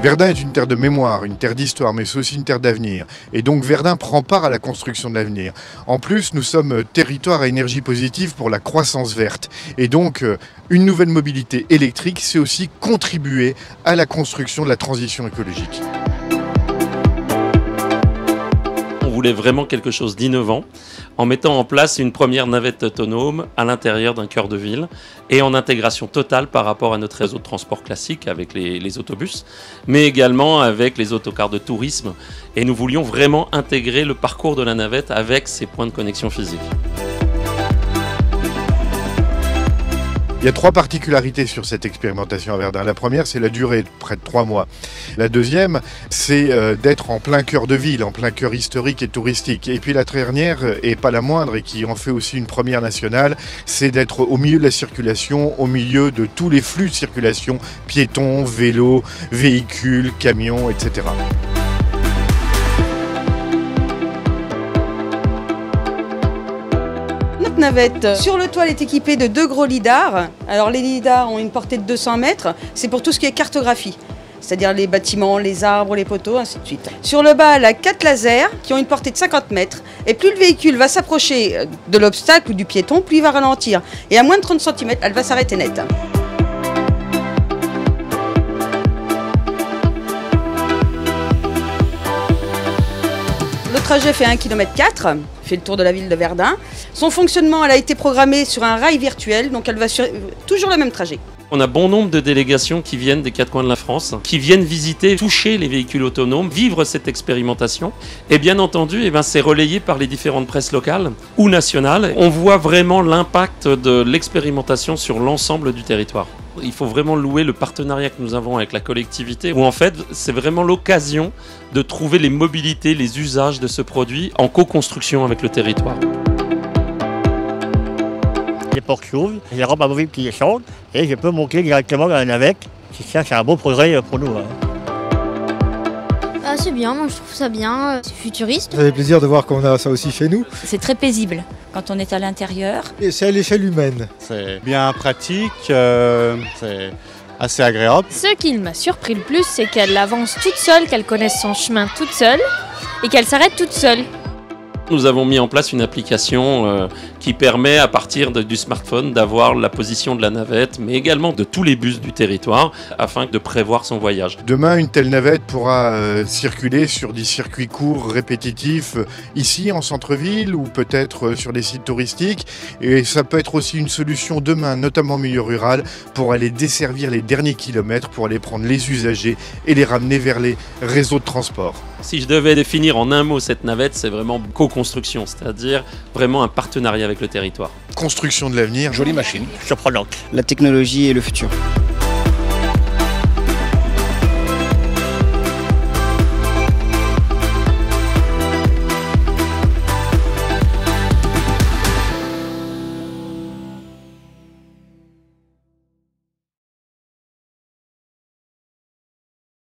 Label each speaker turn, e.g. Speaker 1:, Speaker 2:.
Speaker 1: Verdun est une terre de mémoire, une terre d'histoire, mais c'est aussi une terre d'avenir. Et donc Verdun prend part à la construction de l'avenir. En plus, nous sommes territoire à énergie positive pour la croissance verte. Et donc, une nouvelle mobilité électrique, c'est aussi contribuer à la construction de la transition écologique.
Speaker 2: On voulait vraiment quelque chose d'innovant en mettant en place une première navette autonome à l'intérieur d'un cœur de ville et en intégration totale par rapport à notre réseau de transport classique avec les autobus, mais également avec les autocars de tourisme. Et nous voulions vraiment intégrer le parcours de la navette avec ses points de connexion physiques.
Speaker 1: Il y a 3 particularités sur cette expérimentation à Verdun. La première, c'est la durée, près de 3 mois. La deuxième, c'est d'être en plein cœur de ville, en plein cœur historique et touristique. Et puis la dernière, et pas la moindre, et qui en fait aussi une première nationale, c'est d'être au milieu de la circulation, au milieu de tous les flux de circulation, piétons, vélos, véhicules, camions, etc.
Speaker 3: Notre navette sur le toit elle est équipée de 2 gros lidars. Alors les lidars ont une portée de 200 mètres, c'est pour tout ce qui est cartographie, c'est-à-dire les bâtiments, les arbres, les poteaux, ainsi de suite. Sur le bas, elle a 4 lasers qui ont une portée de 50 mètres. Et plus le véhicule va s'approcher de l'obstacle ou du piéton, plus il va ralentir. Et à moins de 30 cm, elle va s'arrêter net. Le trajet fait 1,4 km, fait le tour de la ville de Verdun. Son fonctionnement, elle a été programmée sur un rail virtuel, donc elle va sur toujours le même trajet.
Speaker 2: On a bon nombre de délégations qui viennent des 4 coins de la France, qui viennent visiter, toucher les véhicules autonomes, vivre cette expérimentation. Et bien entendu, c'est relayé par les différentes presses locales ou nationales. On voit vraiment l'impact de l'expérimentation sur l'ensemble du territoire. Il faut vraiment louer le partenariat que nous avons avec la collectivité, où en fait, c'est vraiment l'occasion de trouver les mobilités, les usages de ce produit en co-construction avec le territoire.
Speaker 4: Les portes s'ouvrent, les rampes amovibles qui descendent et je peux monter directement dans la navette. C'est un beau progrès pour nous.
Speaker 5: C'est bien, moi je trouve ça bien, c'est futuriste.
Speaker 6: Ça fait plaisir de voir qu'on a ça aussi chez nous.
Speaker 7: C'est très paisible quand on est à l'intérieur.
Speaker 6: Et c'est à l'échelle humaine.
Speaker 8: C'est bien pratique, c'est assez agréable.
Speaker 9: Ce qui m'a surpris le plus, c'est qu'elle avance toute seule, qu'elle connaisse son chemin toute seule et qu'elle s'arrête toute seule.
Speaker 2: Nous avons mis en place une application qui permet à partir du smartphone d'avoir la position de la navette, mais également de tous les bus du territoire, afin de prévoir son voyage.
Speaker 1: Demain, une telle navette pourra circuler sur des circuits courts répétitifs ici en centre-ville ou peut-être sur des sites touristiques. Et ça peut être aussi une solution demain, notamment en milieu rural, pour aller desservir les derniers kilomètres, pour aller prendre les usagers et les ramener vers les réseaux de transport.
Speaker 2: Si je devais définir en un mot cette navette, c'est vraiment co-construction, c'est-à-dire vraiment un partenariat avec le territoire.
Speaker 1: Construction de l'avenir.
Speaker 4: Jolie machine, surprenante.
Speaker 10: La technologie et le futur.